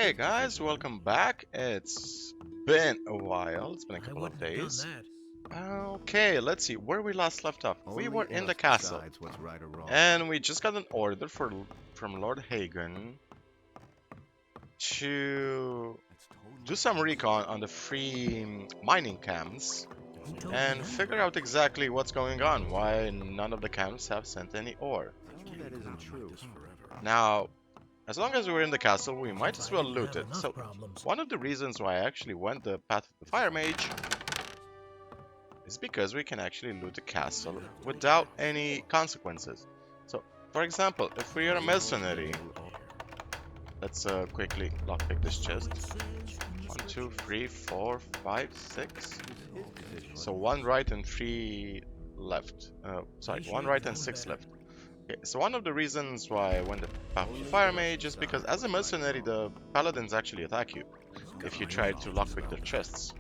Hey guys, welcome back. It's been a while, it's been a couple of days. Okay, let's see where we last left off. We were in the castle, and we just got an order from Lord Hagen to do some recon on the free mining camps and figure out exactly what's going on, why none of the camps have sent any ore. Now, as long as we're in the castle, we might as well loot it. So, one of the reasons why I actually went the path of the Fire Mage is because we can actually loot the castle without any consequences. So, for example, if we are a mercenary, let's quickly lockpick this chest. 1, 2, 3, 4, 5, 6. So 1 right and 3 left. Sorry, 1 right and 6 left. Okay, so one of the reasons why I went the path of the Fire Mage is because as a mercenary, the paladins actually attack you if you try to lockpick their chests.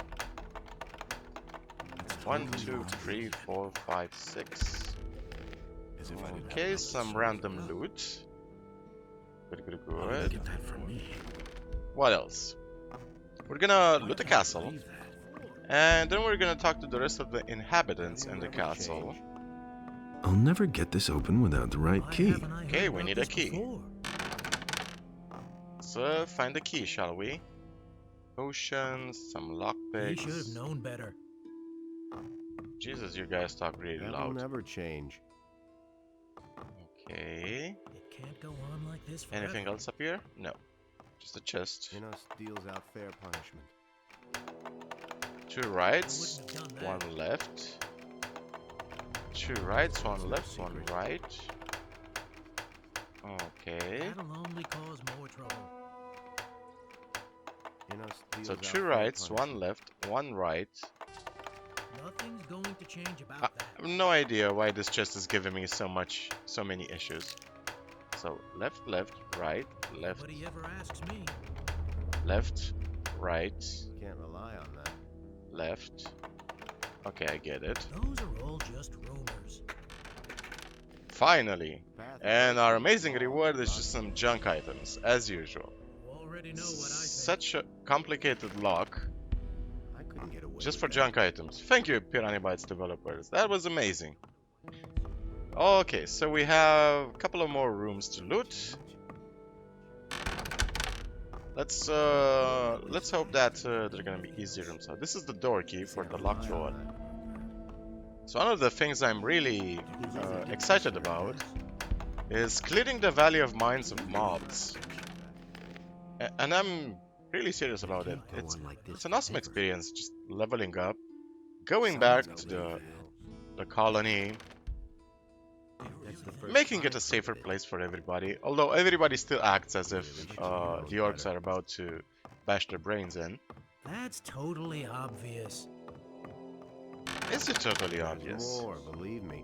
1, 2, 3, 4, 5, 6. Okay, some random loot. Good. What else? We're gonna loot the castle, and then we're gonna talk to the rest of the inhabitants in the castle. I'll never get this open without the right key. Okay, we need a key. So find the key, shall we? Potions, some lockpicks. You should have known better. Jesus, you guys talk really That will loud. never change. Okay. It can't go on like this forever. Anything else up here? No. Just a chest. Minos deals out fair punishment. 2 rights, I wouldn't have done that. 1 left. 2 rights, 1 left, 1 right. Okay. That'll only cause more trouble. Minos deals So out 2 fair rights, 1 punishment. left, 1 right. Nothing's going to change I about that. have no idea why this chest is giving me so many issues. So left, right, left, Nobody ever asks me. left, right, Can't rely on that. left. Okay, I get it. Those are all just rumors. Finally. Path And our is amazing long, reward is not just some junk items, as usual. You already know what I think. Such a complicated lock, I couldn't get away just with for that. junk items. Thank you, Pyranha Bytes developers. That was amazing. Okay, so we have a couple of more rooms to loot. Let's hope that they're gonna be easy rooms. So this is the door key for the locked door. So one of the things I'm really excited about is clearing the Valley of Mines of mobs. And I'm really serious about it. It's an awesome experience, just leveling up, going back to the colony, making it a safer place for everybody. Although everybody still acts as if the orcs are about to bash their brains in. That's totally obvious. Is it totally obvious? More, believe me.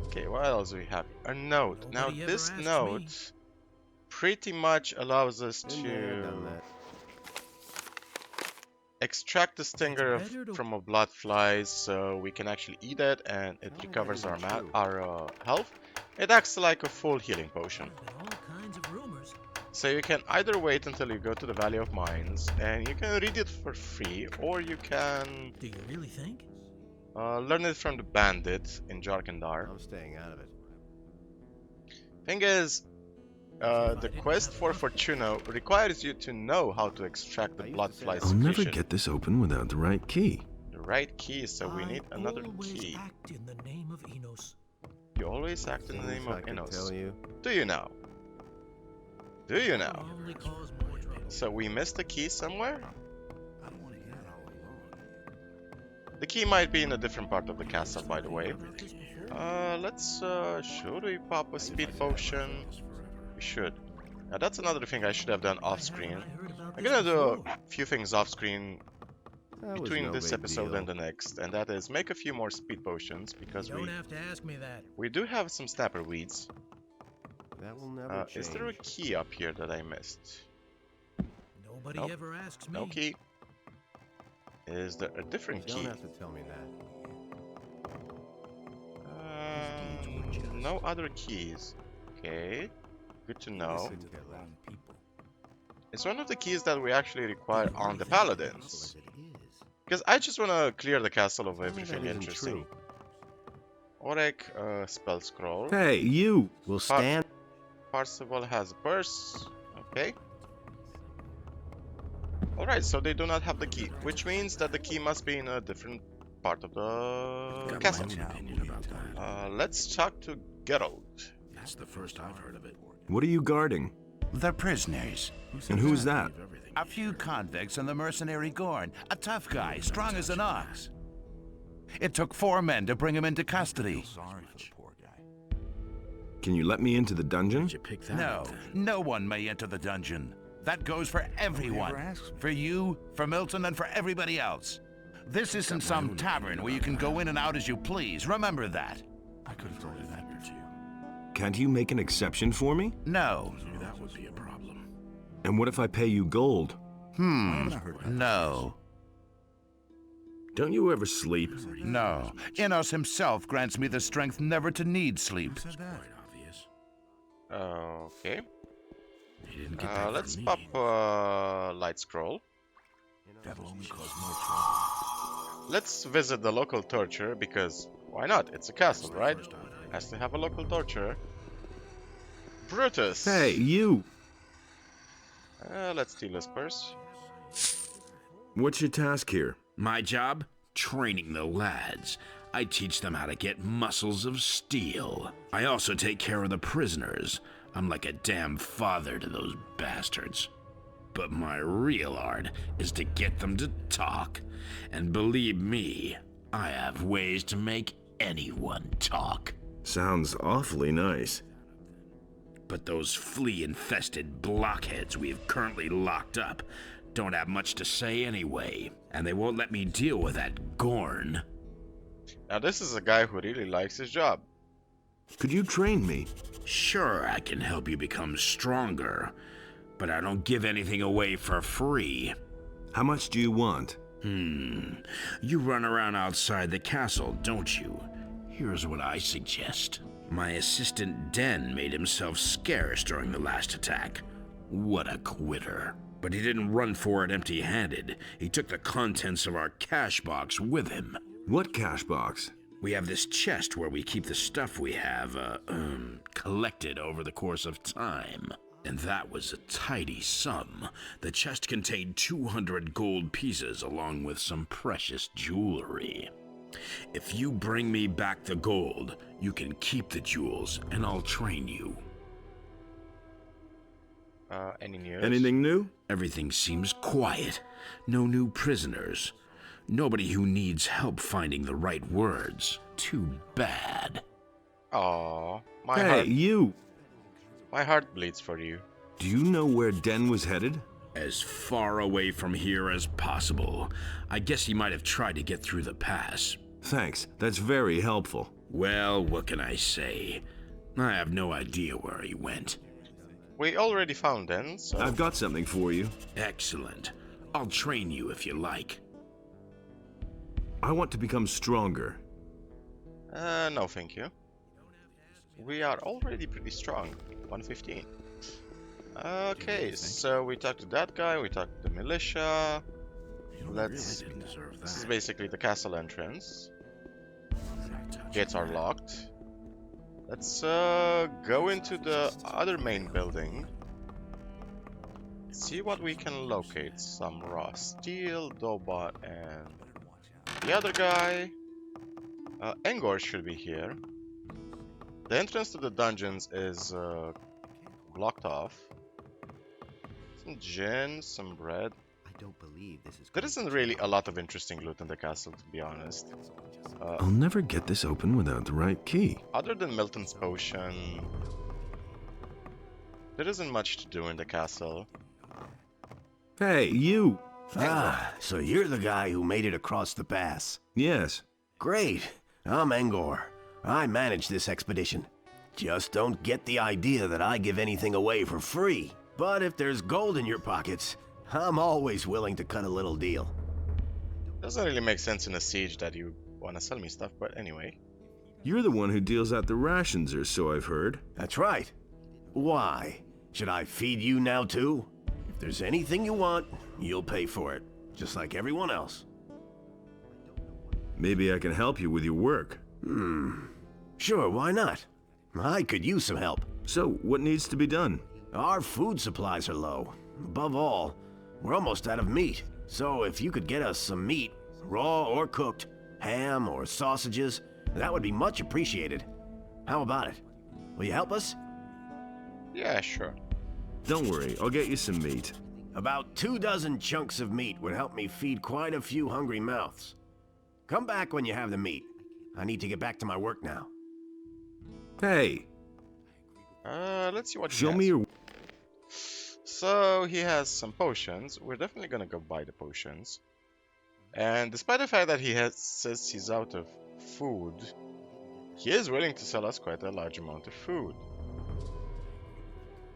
Okay, what else do we have? A note. Now Nobody ever this asked note me. pretty much allows us Been there, to done that. extract the stinger It's better to- from a blood flies, so we can actually eat it and it How recovers that our isn't true. health. It acts like a full healing potion. There've been all kinds of rumors. So you can either wait until you go to the Valley of Mines and you can read it for free, or you can Do you really think? learn it from the bandit in Jarkandar. I'm staying out of it. Thing is, the quest for Fortuna requires you to know how to extract the I used blood to say fly that. I'll never secretion. get this open without the right key. The right key, so we need another always key. act in the name of Enos. You always act in the name Things I of could Enos. tell you. Do you now? Do you now? That'll only cause more trouble. So we missed a key somewhere? The key might be in a different part of the castle, by the way. About this before? Should we pop a speed potion? We should. Now that's another thing I should have done off screen. I heard about I'm this gonna do before. a few things off screen That was between no this big episode deal. and the next, and that is make a few more speed potions because You don't have to ask me that. we do have some snapper weeds. That will never change. Is there a key up here that I missed? Nobody Nope. ever asks me. No key. Is there a different You key? don't have to tell me that. No other keys. Okay. Good to know. Listen to that loud people. is one of the keys that we actually require on the paladins. Because I just want to clear the castle of everything interesting. Orek, spell scroll. Hey, you! We'll stand. Parsival has a purse. Okay. Alright, so they do not have the key, which means that the key must be in a different part of the castle. Let's talk to Geralt. That's the first I've heard of it. What are you guarding? The prisoners. And who's that? A few convicts and the mercenary Gorn. A tough guy, strong as an ox. It took 4 men to bring him into custody. Sorry for the poor guy. Can you let me into the dungeon? Did you pick that No, up then? no one may enter the dungeon. That goes for everyone. For you, for Milton, and for everybody else. This isn't some tavern where you can go in and out as you please. Remember that. I could have thrown that or two. Can't you make an exception for me? No. Maybe that would be a problem. And what if I pay you gold? No. Don't you ever sleep? No. Innos himself grants me the strength never to need sleep. Quite obvious. Okay. He didn't get that Let's from pop me. light scroll. That'll only cause more trouble. Let's visit the local torturer because why not? It's a castle, right? Has to have a local torturer. Brutus. Hey, you! Let's steal his purse. What's your task here? My job? Training the lads. I teach them how to get muscles of steel. I also take care of the prisoners. I'm like a damn father to those bastards. But my real art is to get them to talk. And believe me, I have ways to make anyone talk. Sounds awfully nice. But those flea-infested blockheads we have currently locked up don't have much to say anyway, and they won't let me deal with that Gorn. Now this is a guy who really likes his job. Could you train me? Sure, I can help you become stronger, but I don't give anything away for free. How much do you want? You run around outside the castle, don't you? Here's what I suggest. My assistant Den made himself scarce during the last attack. What a quitter. But he didn't run for it empty-handed. He took the contents of our cash box with him. What cash box? We have this chest where we keep the stuff we have, collected over the course of time. And that was a tidy sum. The chest contained 200 gold pieces along with some precious jewelry. If you bring me back the gold, you can keep the jewels and I'll train you. Any news? Anything new? Everything seems quiet. No new prisoners. Nobody who needs help finding the right words. Too bad. Aww, Hey, you! my heart bleeds for you. Do you know where Den was headed? As far away from here as possible. I guess he might have tried to get through the pass. Thanks, that's very helpful. Well, what can I say? I have no idea where he went. We already found Den, so I've got something for you. Excellent. I'll train you if you like. I want to become stronger. no thank you. We are already pretty strong. 115. Okay, so we talked to that guy, we talked to the militia. Let's... Really didn't deserve This is that. basically the castle entrance. Gates are locked. Let's go into the other main building. See what we can locate. Some raw steel, Dobot, and the other guy. Engor should be here. The entrance to the dungeons is blocked off. Some gin, some bread. I don't believe this is. There isn't really a lot of interesting loot in the castle, to be honest. I'll never get this open without the right key. Other than Milton's potion, there isn't much to do in the castle. Hey, you! Ah, so you're the guy who made it across the pass. Yes. Great. I'm Engor. I manage this expedition. Just don't get the idea that I give anything away for free. But if there's gold in your pockets, I'm always willing to cut a little deal. Doesn't really make sense in a siege that you want to sell me stuff, but anyway. You're the one who deals out the rations, or so I've heard. That's right. Why? Should I feed you now too? If there's anything you want, you'll pay for it, just like everyone else. Maybe I can help you with your work. Sure, why not? I could use some help. So, what needs to be done? Our food supplies are low. Above all, we're almost out of meat. So if you could get us some meat, raw or cooked, ham or sausages, that would be much appreciated. How about it? Will you help us? Yeah, sure. Don't worry, I'll get you some meat. About 24 chunks of meat would help me feed quite a few hungry mouths. Come back when you have the meat. I need to get back to my work now. Hey, Let's see what he show has. me your... So he has some potions. We're definitely gonna go buy the potions. And despite the fact that says he's out of food, he is willing to sell us quite a large amount of food,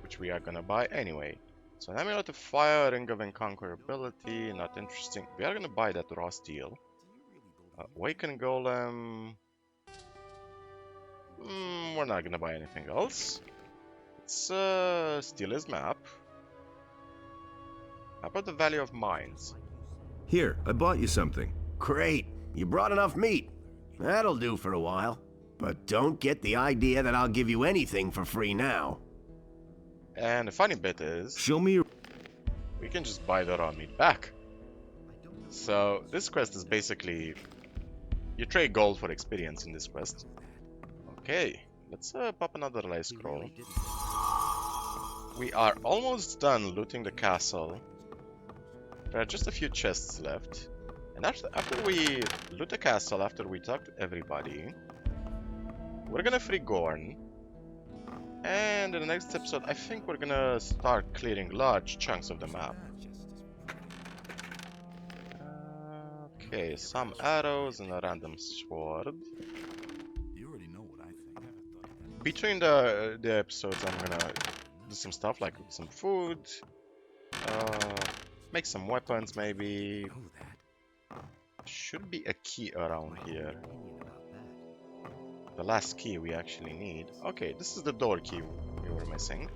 which we are gonna buy anyway. So an amulet of fire, ring of inconquerability, not interesting. We are gonna buy that raw steel. Awaken golem. We're not gonna buy anything else. Let's steal his map. How about the value of mines? Here, I bought you something. Great. You brought enough meat. That'll do for a while. But don't get the idea that I'll give you anything for free now. And the funny bit is, Show me your... we can just buy the raw meat back. So this quest is basically, you trade gold for experience in this quest. Okay, let's pop another life scroll. We are almost done looting the castle. There are just a few chests left. And after we loot the castle, after we talk to everybody, we're gonna free Gorn. And in the next episode, I think we're gonna start clearing large chunks of the map. Okay, some arrows and a random sword. You already know what I think. Between the episodes, I'm gonna do some stuff like some food, make some weapons maybe. Should be a key around here. The last key we actually need. Okay, this is the door key we were missing.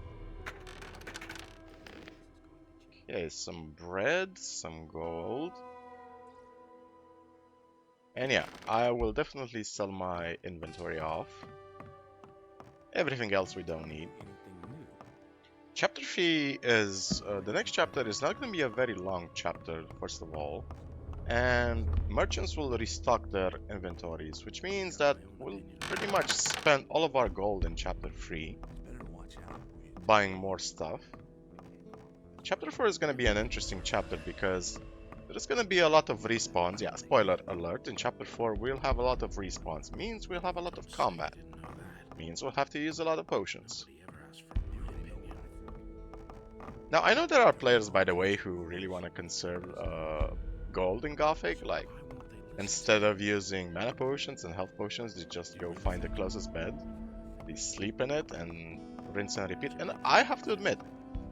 Okay, some bread, some gold. And yeah, I will definitely sell my inventory off. Everything else we don't need. Chapter 3 is... the next chapter is not going to be a very long chapter, first of all. And merchants will restock their inventories, which means that we'll pretty much spend all of our gold in chapter 3 buying more stuff. Chapter 4 is going to be an interesting chapter because there's going to be a lot of respawns. Yeah, spoiler alert, in chapter 4 we'll have a lot of respawns, means we'll have a lot of combat, means we'll have to use a lot of potions. Now I know there are players, by the way, who really want to conserve gold in Gothic, like instead of using mana potions and health potions, they just go find the closest bed, they sleep in it and rinse and repeat. And I have to admit,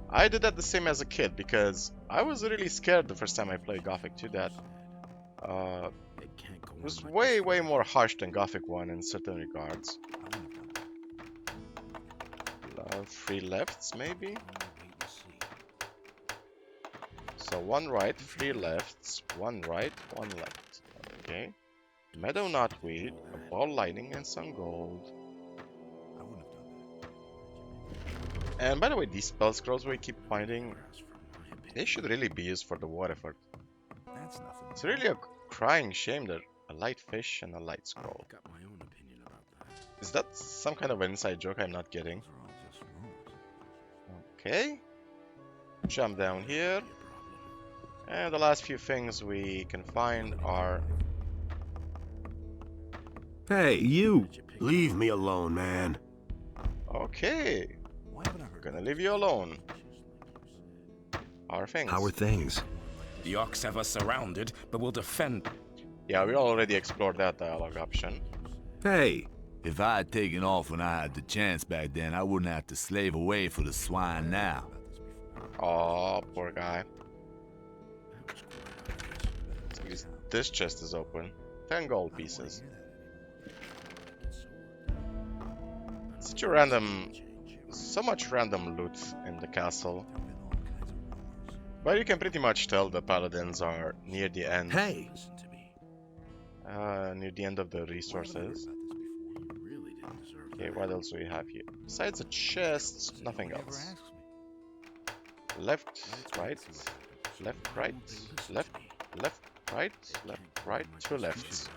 I did that the same as a kid because I was really scared the first time I played Gothic 2 that it was way more harsh than Gothic 1 in certain regards. 3 lefts maybe? So 1 right, 3 lefts, 1 right, 1 left. Okay. Meadow knotweed, a ball lightning, and some gold. And by the way, these spell scrolls we keep finding, they should really be used for the war effort. It's really a crying shame that a light fish and a light scroll. Is that some kind of an inside joke I'm not getting? Okay. Jump down here. And the last few things we can find are... Hey, you! Leave me alone, man. Okay. Gonna leave you alone. Our things. How are things? The Orcs have us surrounded, but we'll defend. Yeah, we already explored that dialogue option. Hey! If I had taken off when I had the chance back then, I wouldn't have to slave away for the swine now. Oh, poor guy. At least this chest is open. 10 gold pieces. Such a random... So much random loot in the castle. But you can pretty much tell the paladins are near the end. Hey! Listen to me. Near the end of the resources. You really didn't deserve Okay, that. what else do we have here? Besides the chests, nothing else. Left, right, left, right, left, left, right, left, right, two lefts.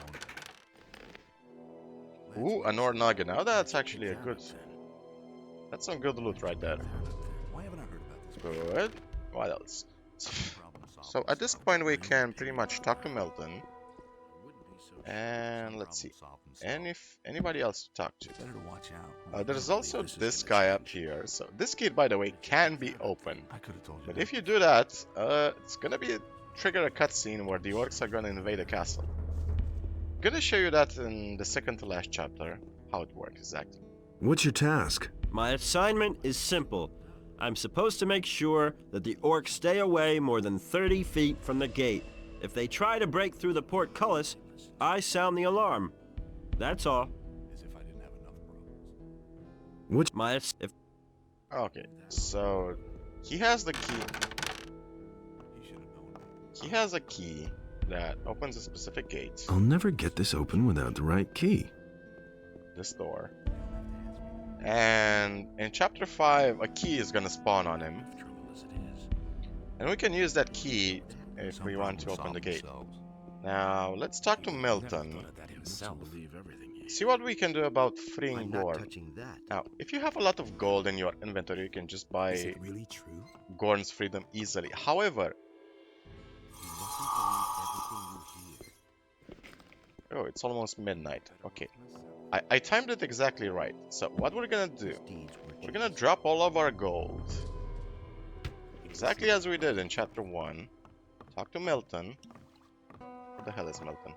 Ooh, a NOTR nugget. Now that's actually a good... That's some good loot right there. Why haven't I heard about this? Good. What else? So at this point we can pretty much talk to Milton. And let's see. And if anybody else to talk to. Better to watch out. There's also this guy up here. So this key, by the way, can be open. I could have told you. But if you do that, it's gonna be trigger a cutscene where the orcs are gonna invade a castle. Gonna show you that in the second to last chapter, how it works exactly. What's your task? My assignment is simple. I'm supposed to make sure that the orcs stay away more than 30 feet from the gate. If they try to break through the portcullis, I sound the alarm. That's all. As if I didn't have enough problems. What's If Okay, so he has the key. He should have known. He has a key that opens a specific gate. I'll never get this open without the right key. This door. And in chapter 5, a key is gonna spawn on him. And we can use that key if we want to open the gate. Now, let's talk to Milton. See what we can do about freeing I'm not Gorn. touching that. Now, if you have a lot of gold in your inventory, you can just buy Is it really true? Gorn's freedom easily. However, You mustn't believe everything you hear. oh, it's almost midnight. Okay. I timed it exactly right. So what we're gonna do, Deeds were we're gonna drop all of our gold. Exactly as we did in chapter 1. Talk to Milton. Where the hell is Milton?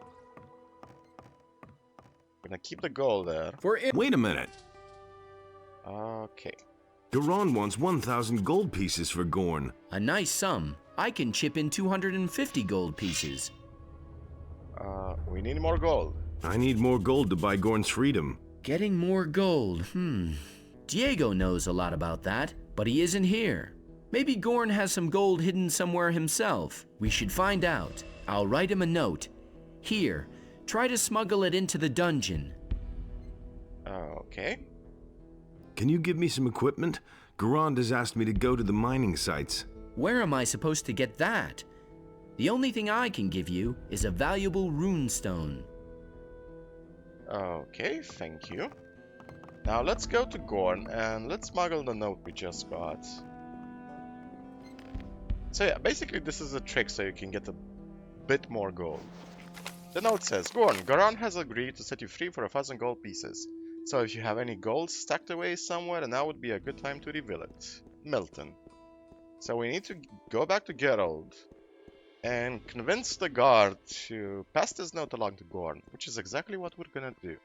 We're gonna keep the gold there. Wait a minute. Okay. Garon wants 1,000 gold pieces for Gorn. A nice sum. I can chip in 250 gold pieces. We need more gold. I need more gold to buy Gorn's freedom. Getting more gold, Diego knows a lot about that, but he isn't here. Maybe Gorn has some gold hidden somewhere himself. We should find out. I'll write him a note. Here, try to smuggle it into the dungeon. Okay. Can you give me some equipment? Garand has asked me to go to the mining sites. Where am I supposed to get that? The only thing I can give you is a valuable rune stone. Okay, thank you. Now let's go to Gorn and let's smuggle the note we just got. So yeah, basically this is a trick so you can get a bit more gold. The note says, Gorn, Garan has agreed to set you free for 1,000 gold pieces. So if you have any gold stacked away somewhere, now would be a good time to reveal it. Milton. So we need to go back to Geralt and convince the guard to pass this note along to Gorn, which is exactly what we're gonna do.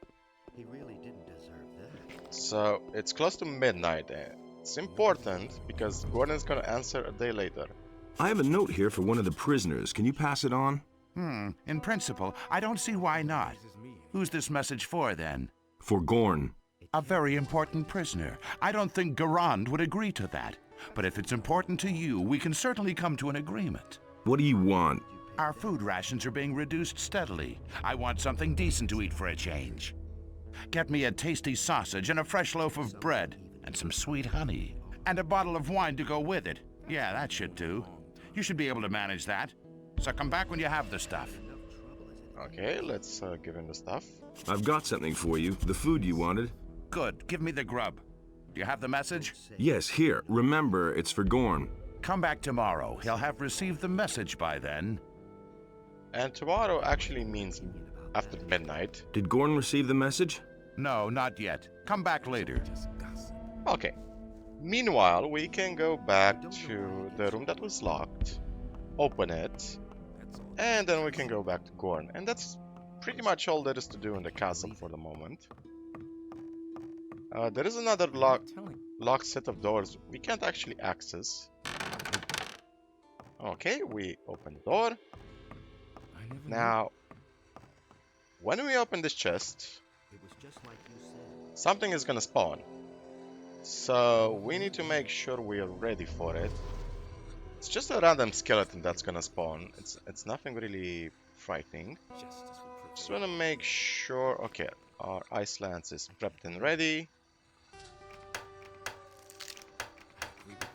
He really didn't deserve that. So it's close to midnight and it's important because Gorn is gonna answer a day later. I have a note here for one of the prisoners. Can you pass it on? In principle, I don't see why not. Who's this message for, then? For Gorn. A very important prisoner. I don't think Garand would agree to that. But if it's important to you, we can certainly come to an agreement. What do you want? Our food rations are being reduced steadily. I want something decent to eat for a change. Get me a tasty sausage and a fresh loaf of bread, and some sweet honey, and a bottle of wine to go with it. Yeah, that should do. You should be able to manage that. So come back when you have the stuff. Okay, let's give him the stuff. I've got something for you. The food you wanted. Good. Give me the grub. Do you have the message? Yes, here. Remember, it's for Gorn. Come back tomorrow. He'll have received the message by then. And tomorrow actually means after midnight. Did Gorn receive the message? No, not yet. Come back later. Okay. Meanwhile, we can go back to the room that was locked, open it, and then we can go back to Gorn. And that's pretty much all there is to do in the castle for the moment. There is another locked set of doors we can't actually access. Okay, we open the door. Now, when we open this chest, It was just like you said. something is gonna spawn. So we need to make sure we are ready for it. It's just a random skeleton that's gonna spawn. It's nothing really frightening. Just wanna make sure. Okay, our ice lance is prepped and ready.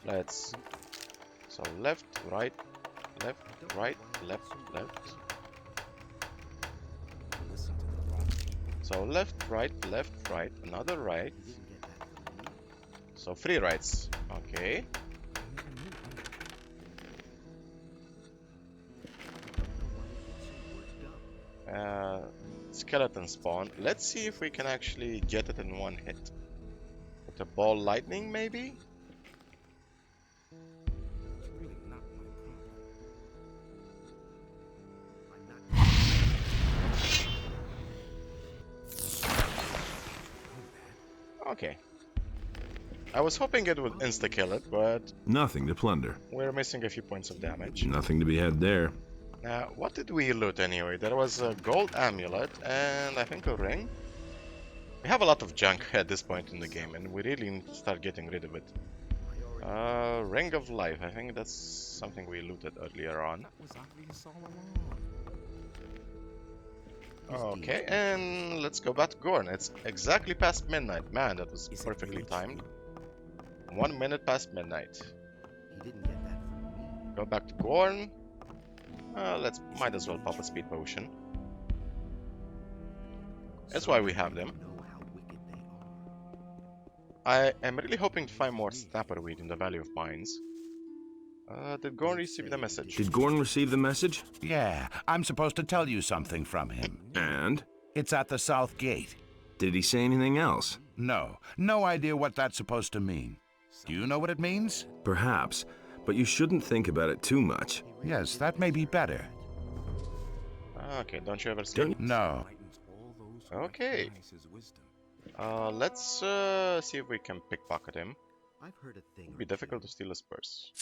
Let's. So left, right, left, right, left, left. So left, right, another right. So 3 rights. Okay. Skeleton spawn. Let's see if we can actually get it in one hit. With a ball lightning, maybe? Okay. I was hoping it would insta-kill it, but Nothing to plunder. we're missing a few points of damage. Nothing to be had there. Now, what did we loot anyway? There was a gold amulet and I think a ring. We have a lot of junk at this point in the game and we really need to start getting rid of it. Ring of life. I think that's something we looted earlier on. Okay, and let's go back to Gorn. It's exactly past midnight. Man, that was perfectly timed. 1 minute past midnight. Go back to Gorn. Might as well pop a speed potion. That's why we have them. I am really hoping to find more snapper weed in the Valley of Pines. Did Gorn receive the message? Did Gorn receive the message? Yeah, I'm supposed to tell you something from him. And? It's at the south gate. Did he say anything else? No idea what that's supposed to mean. Do you know what it means? Perhaps, but you shouldn't think about it too much. Yes, that may be better. Okay, don't you ever see? No. Okay. Let's see if we can pickpocket him. It'd be difficult to steal his purse.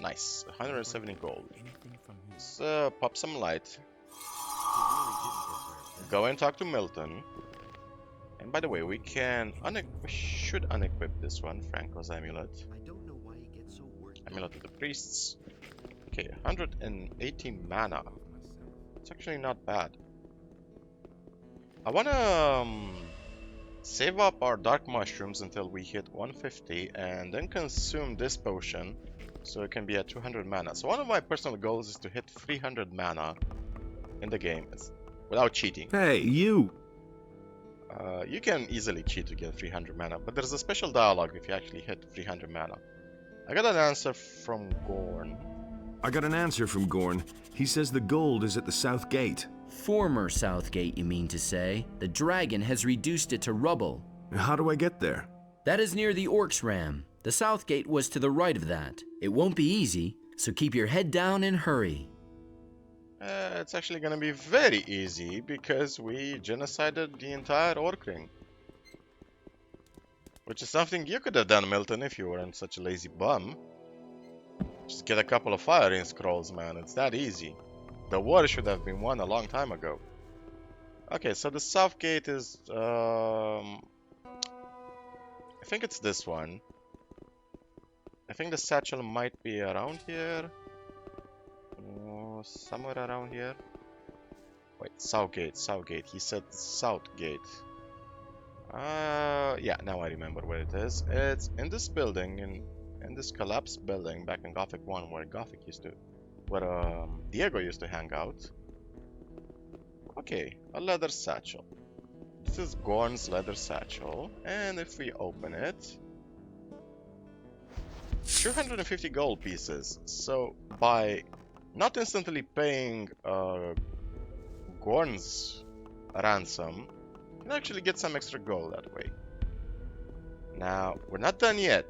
Nice, 170 gold. Let's pop some light. Go and talk to Milton. And by the way, we should unequip this one, Franco's amulet. Amulet of the priests. Okay, 118 mana. It's actually not bad. I wanna save up our dark mushrooms until we hit 150 and then consume this potion so it can be at 200 mana. So one of my personal goals is to hit 300 mana in the game without cheating. Hey, you! You can easily cheat to get 300 mana, but there's a special dialogue if you actually hit 300 mana. I got an answer from Gorn. He says the gold is at the south gate. Former South Gate, you mean to say? The dragon has reduced it to rubble. How do I get there? That is near the Orc's Ram. The South Gate was to the right of that. It won't be easy, so keep your head down and hurry. It's actually gonna be very easy because we genocided the entire Orc Ring. Which is something you could have done, Milton, if you weren't such a lazy bum. Just get a couple of firing scrolls, man. It's that easy. The war should have been won a long time ago. Okay, so the south gate is... I think it's this one. I think the satchel might be around here. Somewhere around here. Wait, south gate. He said south gate. Yeah, now I remember where it is. It's in this building, in this collapsed building back in Gothic 1 where Diego used to hang out. Okay, a leather satchel. This is Gorn's leather satchel, and if we open it, 250 gold pieces. So by not instantly paying Gorn's ransom, you can actually get some extra gold that way. Now, we're not done yet.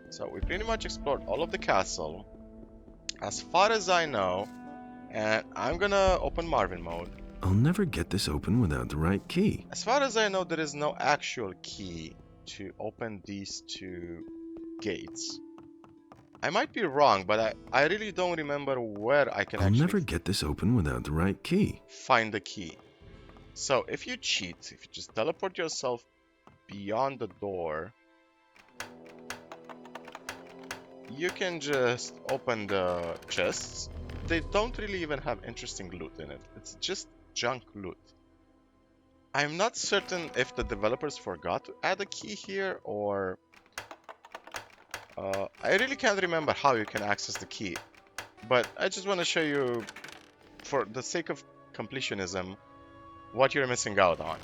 So we pretty much explored all of the castle, as far as I know, and I'm gonna open Marvin mode. I'll never get this open without the right key. As far as I know, there is no actual key to open these two gates. I might be wrong, but I really don't remember where I can I'll never get this open without the right key. Find the key. So if you cheat, if you just teleport yourself beyond the door, you can just open the chests. They don't really even have interesting loot in it. It's just junk loot. I'm not certain if the developers forgot to add a key here, or I really can't remember how you can access the key. But I just want to show you, for the sake of completionism, what you're missing out on.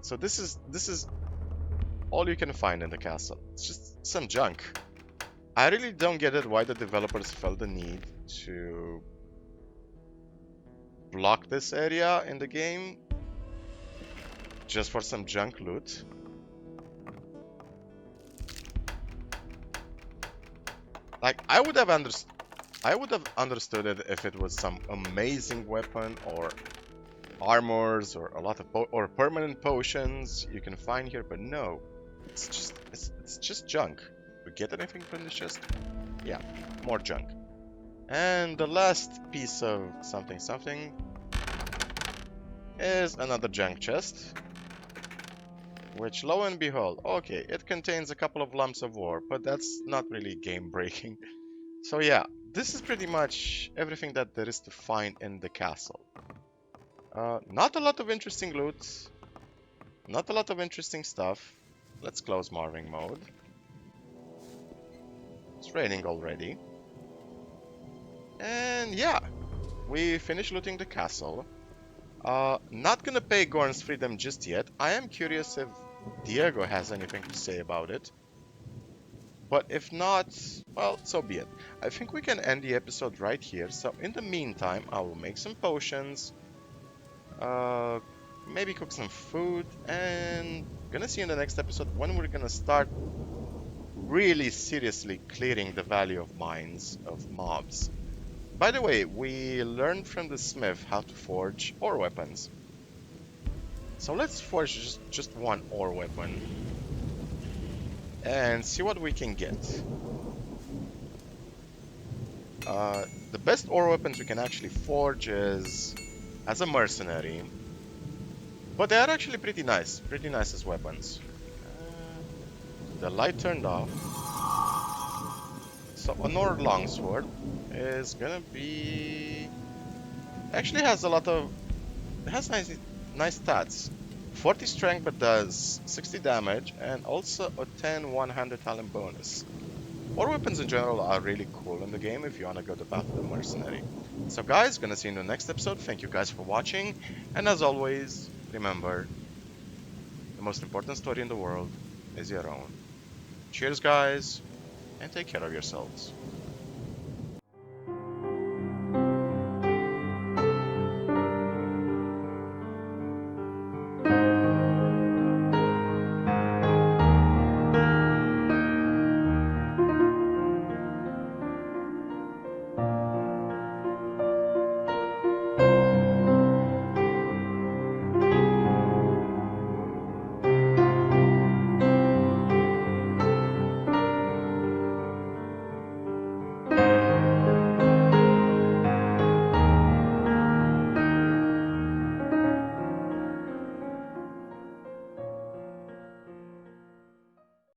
So this is all you can find in the castle. It's just some junk. I really don't get it why the developers felt the need to block this area in the game just for some junk loot. Like, I would have understood it if it was some amazing weapon or armors or a lot of or permanent potions you can find here, but no, it's just junk. We get anything from this chest? Yeah, more junk. And the last piece of something is another junk chest, which, lo and behold, okay, it contains a couple of lumps of ore, but that's not really game breaking. So yeah, this is pretty much everything that there is to find in the castle. Not a lot of interesting loot, not a lot of interesting stuff. Let's close Marving mode. It's raining already. And yeah, we finished looting the castle. Not gonna pay Gorn's freedom just yet. I am curious if Diego has anything to say about it. But if not, well, so be it. I think we can end the episode right here. So in the meantime, I will make some potions. Maybe cook some food. And gonna see in the next episode when we're gonna start really seriously clearing the Valley of Mines of mobs. By the way, we learned from the smith how to forge ore weapons. So let's forge just one ore weapon and see what we can get. The best ore weapons we can actually forge is as a mercenary, but they are actually pretty nice as weapons. The light turned off. So a Nord longsword is gonna be... actually has a lot of... it has nice stats. 40 strength but does 60 damage, and also a 10 100 talent bonus. Ore weapons in general are really cool in the game if you wanna go the path of the mercenary. So guys, gonna see you in the next episode. Thank you guys for watching, and as always, remember, the most important story in the world is your own. Cheers guys, and take care of yourselves.